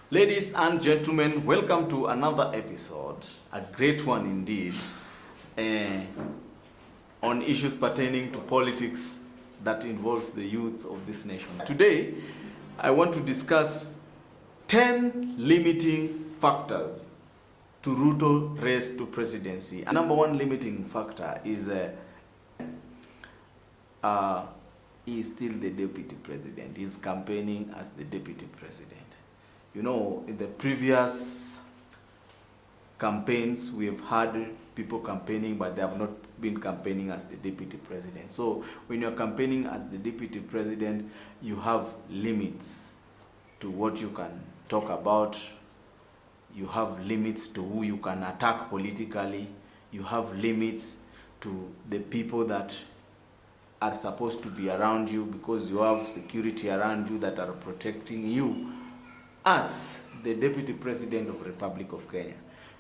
Ladies and gentlemen, welcome to another episode, a great one indeed, on issues pertaining to politics that involves the youth of this nation. Today, I want to discuss 10 limiting factors to RUTO race to presidency. Number one limiting factor is he is still the deputy president. He's campaigning as the deputy president. You know, in the previous campaigns, we have had people campaigning, but they have not been campaigning as the deputy president. So when you're campaigning as the deputy president, you have limits to what you can talk about. You have limits to who you can attack politically. You have limits to the people that are supposed to be around you, because you have security around you that are protecting you as the deputy president of the Republic of Kenya.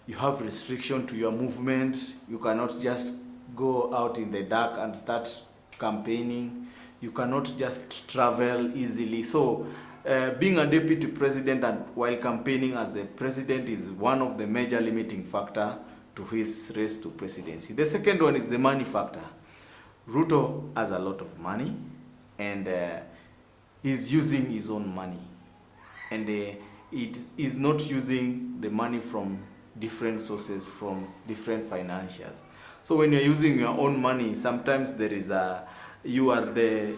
You have restriction to your movement. You cannot just go out in the dark and start campaigning. You cannot just travel easily. So being a deputy president and while campaigning as the president is one of the major limiting factor to his race to presidency. The second one is the money factor. RUTO has a lot of money, and he's using his own money, and it is not using the money from different sources, from different financials. So when you're using your own money, sometimes there is you are the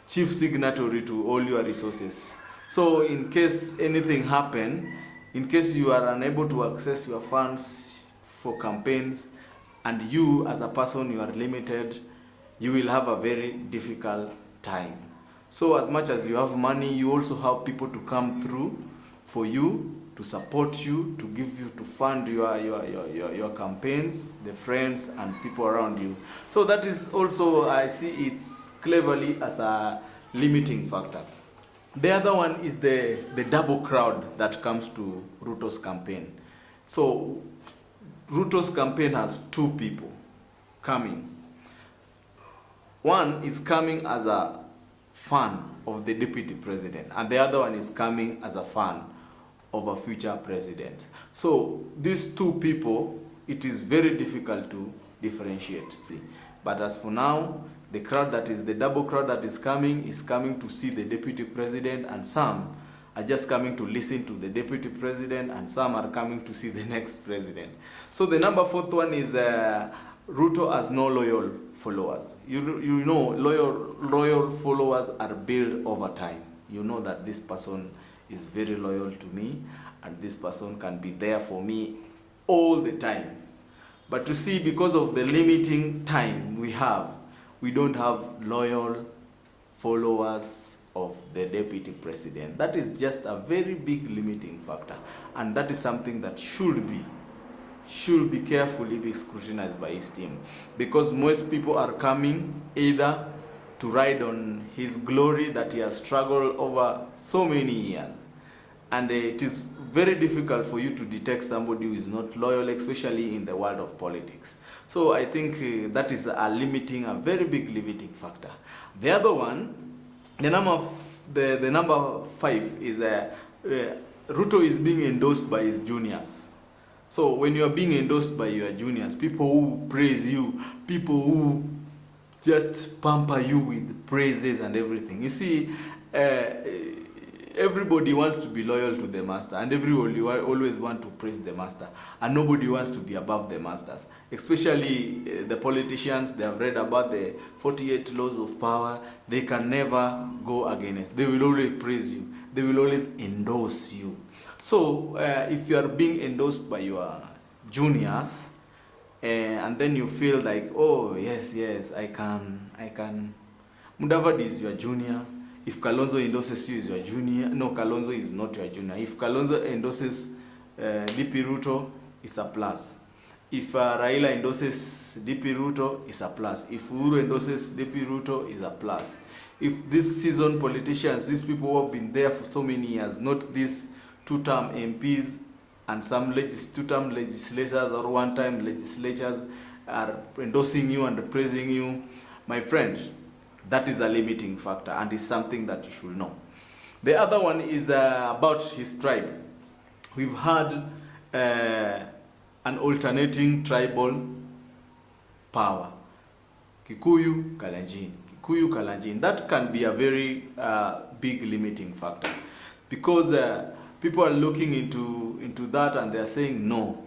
chief signatory to all your resources. So in case anything happen, in case you are unable to access your funds for campaigns, and you as a person, you are limited, you will have a very difficult time. So as much as you have money, you also have people to come through for you, to support you, to give you, to fund your campaigns, the friends and people around you. So that is also, I see it's cleverly as a limiting factor. The other one is the double crowd that comes to RUTO's campaign. So RUTO's campaign has two people coming. One is coming as a fan of the deputy president, and the other one is coming as a fan of a future president. So these two people, it is very difficult to differentiate. But as for now, the crowd that is the double crowd that is coming to see the deputy president, and some are just coming to listen to the deputy president, and some are coming to see the next president. So the number fourth one is RUTO has no loyal followers. You know, loyal followers are built over time. You know that this person is very loyal to me, and this person can be there for me all the time. But to see, because of the limiting time we don't have loyal followers of the deputy president. That is just a very big limiting factor, and that is something that should be carefully be scrutinized by his team, because most people are coming either to ride on his glory that he has struggled over so many years, and it is very difficult for you to detect somebody who is not loyal, especially in the world of politics. So I think that is a very big limiting factor. The other one, the number 5 is RUTO is being endorsed by his juniors. So when you are being endorsed by your juniors, people who praise you, people who just pamper you with praises and everything. You see, everybody wants to be loyal to the master, and everybody always want to praise the master, and nobody wants to be above the masters. Especially the politicians, they have read about the 48 laws of power. They can never go against. They will always praise you. They will always endorse you. So if you are being endorsed by your juniors, and then you feel like, oh yes, I can. Mudavadi is your junior. If Kalonzo endorses you, is your junior. No, Kalonzo is not your junior. If Kalonzo endorses DP RUTO, it's a plus. If Raila endorses DP RUTO, it's a plus. If Uhuru endorses DP RUTO, it's a plus. If these seasoned politicians, these people who have been there for so many years, not these two-term MPs and some two-term legislators or one-time legislatures, are endorsing you and praising you, my friend, that is a limiting factor, and is something that you should know. The other one is about his tribe. we've had an alternating tribal power. Kikuyu, Kalenjin. Kikuyu, Kalenjin. That can be a very big limiting factor, because people are looking into that and they are saying no.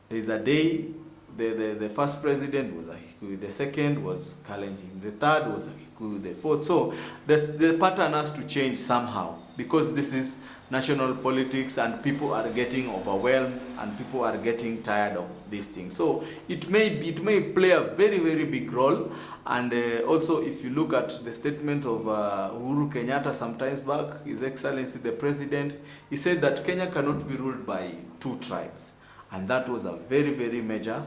There's a day the first president was a Kikuyu, the second was Kalenjin, the third was a Kikuyu, the fourth. So the pattern has to change somehow, because this is national politics and people are getting overwhelmed and people are getting tired of these things. So it may play a very, very big role. And also, if you look at the statement of Uhuru Kenyatta sometimes back, His Excellency the President, he said that Kenya cannot be ruled by two tribes. And that was a very, very major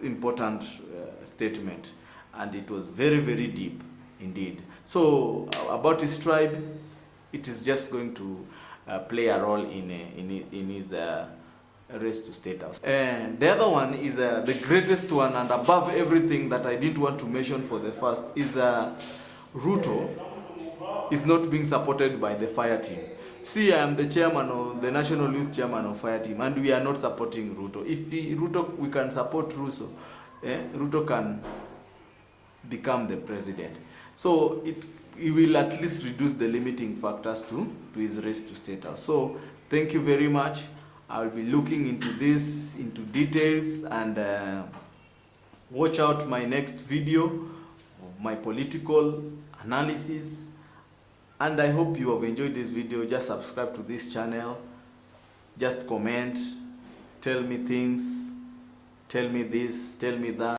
important statement, and it was very, very deep indeed. So about his tribe, it is just going to play a role in his race to State House. And the other one is the greatest one and above everything that I didn't want to mention for the first is RUTO is not being supported by the fire team. See, I am the chairman of the National Youth Chairman of Fire Team, and we are not supporting RUTO. If we can support RUTO, RUTO can become the president. So it will at least reduce the limiting factors to his race to State House. So thank you very much. I will be looking into this into details, and watch out my next video of my political analysis. And I hope you have enjoyed this video. Just subscribe to this channel. Just comment. Tell me things. Tell me this. Tell me that.